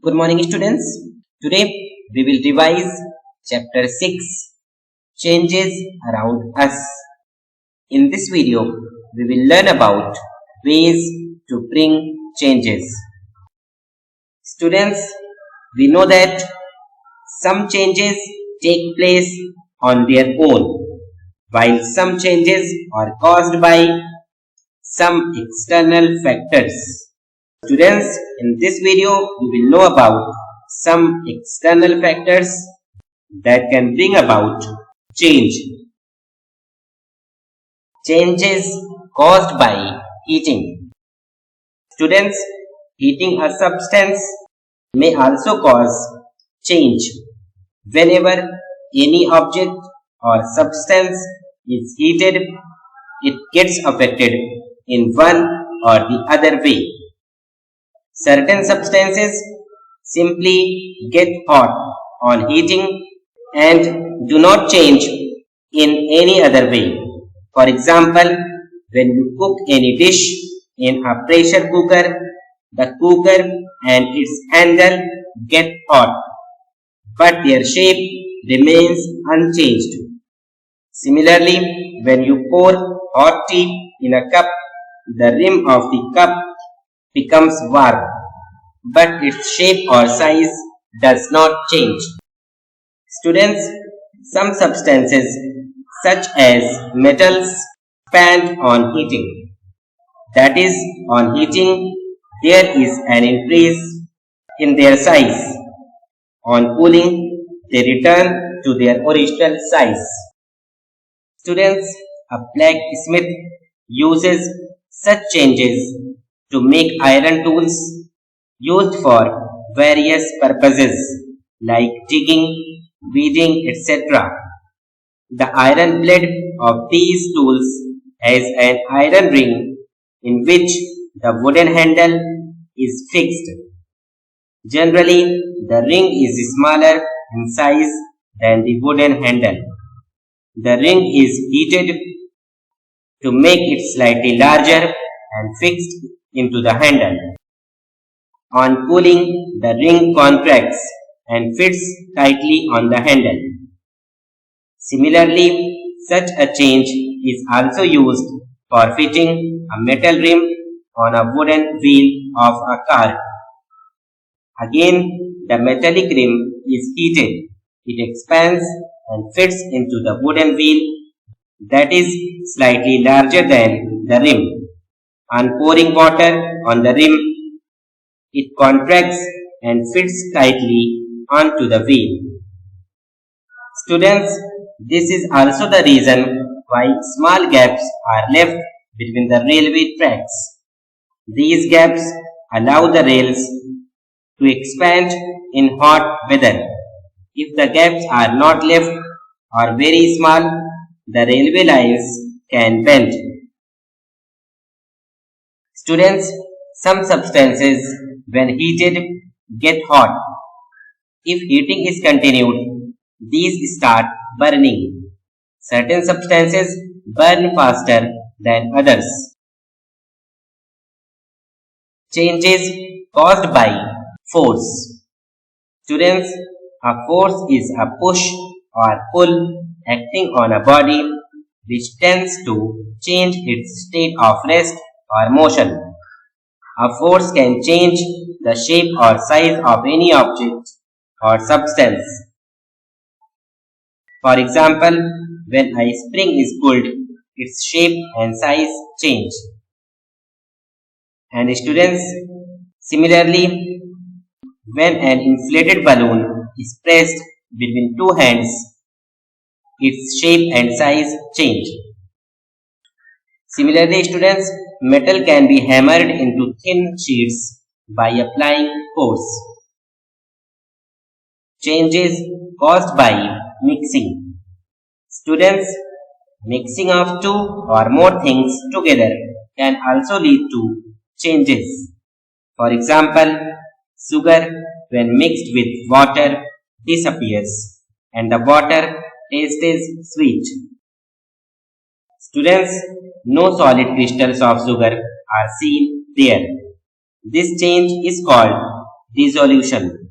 Good morning, students. Today we will revise chapter 6 Changes Around Us. In this video, we will learn about ways to bring changes. Students, we know that some changes take place on their own, while some changes are caused by some external factors. Students, in this video, we will know about some external factors that can bring about change. Changes caused by heating. Students, heating a substance may also cause change. Whenever any object or substance is heated, it gets affected in one or the other way. Certain substances simply get hot on heating and do not change in any other way. For example, when you cook any dish in a pressure cooker, the cooker and its handle get hot, but their shape remains unchanged. Similarly, when you pour hot tea in a cup, the rim of the cup becomes warm, but its shape or size does not change. Students, some substances such as metals expand on heating. That is, on heating, there is an increase in their size. On cooling, they return to their original size. Students, a blacksmith uses such changes to make iron tools used for various purposes like digging, weeding, etc. The iron blade of these tools has an iron ring in which the wooden handle is fixed. Generally, the ring is smaller in size than the wooden handle. The ring is heated to make it slightly larger and fixed into the handle. On cooling, the ring contracts and fits tightly on the handle. Similarly, such a change is also used for fitting a metal rim on a wooden wheel of a car. Again, the metallic rim is heated. It expands and fits into the wooden wheel that is slightly larger than the rim. On pouring water on the rim, it contracts and fits tightly onto the wheel. Students, this is also the reason why small gaps are left between the railway tracks. These gaps allow the rails to expand in hot weather. If the gaps are not left or very small, the railway lines can bend. Students, some substances when heated get hot. If heating is continued, these start burning. Certain substances burn faster than others. Changes caused by force. Students, a force is a push or pull acting on a body which tends to change its state of rest or motion. A force can change the shape or size of any object or substance. For example, when a spring is pulled, its shape and size change. And students, similarly, when an inflated balloon is pressed between two hands, its shape and size change. Similarly, students, metal can be hammered into thin sheets by applying force. Changes caused by mixing. Students, mixing of two or more things together can also lead to changes. For example, sugar when mixed with water disappears and the water tastes sweet. Students, no solid crystals of sugar are seen there. This change is called resolution.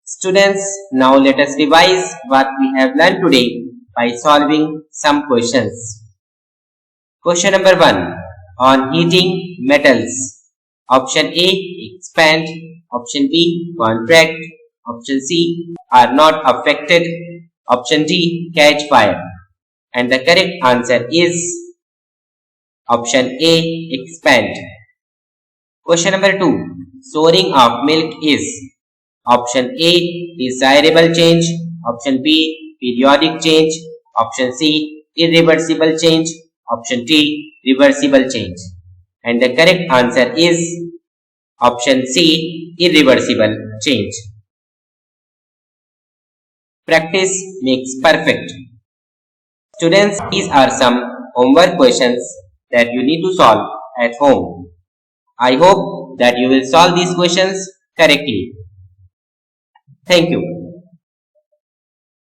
Students, now let us revise what we have learned today by solving some questions. Question number 1 on heating metals. Option A, expand. Option B, contract. Option C, are not affected. Option D, catch fire. And the correct answer is option A, expand. Question number 2. Souring of milk is option A, desirable change. Option B, periodic change. Option C, irreversible change. Option D, reversible change. And the correct answer is option C, irreversible change. Practice makes perfect. Students, these are some homework questions that you need to solve at home. I hope that you will solve these questions correctly. Thank you.